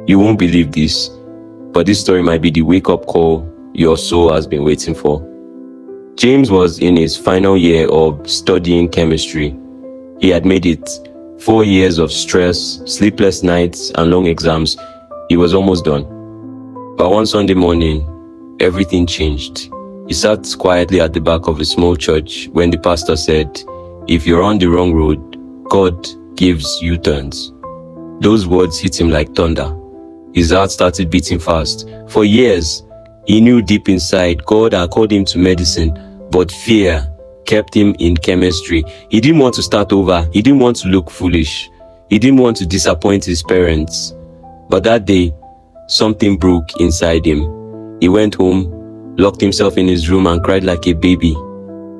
You won't believe this, but this story might be the wake-up call your soul has been waiting for. James was in his final year of studying chemistry. He had made it. 4 years of stress, sleepless nights, and long exams. He was almost done. But one Sunday morning, everything changed. He sat quietly at the back of a small church when the pastor said, "If you're on the wrong road, God gives U-turns." Those words hit him like thunder. His heart started beating fast. For years, he knew deep inside God had called him to medicine, but fear kept him in chemistry. He didn't want to start over. He didn't want to look foolish. He didn't want to disappoint his parents. But that day, something broke inside him. He went home, locked himself in his room and cried like a baby.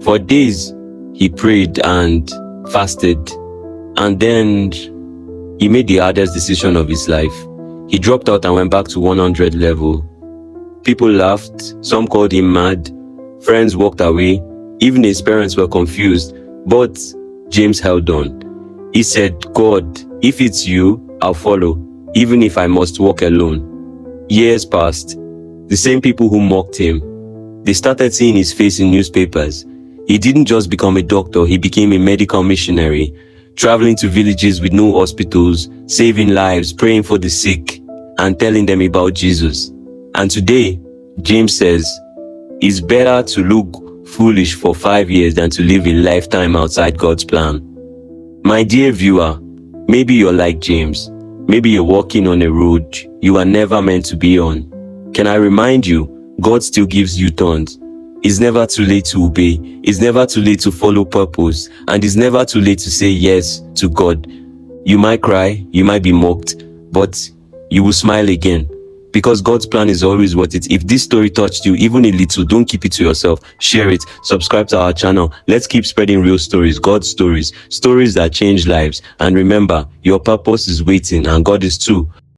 For days, he prayed and fasted. And then he made the hardest decision of his life. He dropped out and went back to 100 level. People laughed. Some called him mad. Friends walked away. Even his parents were confused. But James held on. He said, "God, if it's you, I'll follow, even if I must walk alone." Years passed. The same people who mocked him, they started seeing his face in newspapers. He didn't just become a doctor, he became a medical missionary, traveling to villages with no hospitals, saving lives, praying for the sick, and telling them about Jesus. And today, James says, it's better to look foolish for 5 years than to live a lifetime outside God's plan. My dear viewer, maybe you're like James. Maybe you're walking on a road you are never meant to be on. Can I remind you, God still gives you turns. It's never too late to obey. It's never too late to follow purpose. And it's never too late to say yes to God. You might cry, you might be mocked, but you will smile again. Because God's plan is always worth it. If this story touched you even a little, don't keep it to yourself. Share it. Subscribe to our channel. Let's keep spreading real stories, God's stories, stories that change lives. And remember, your purpose is waiting and God is too.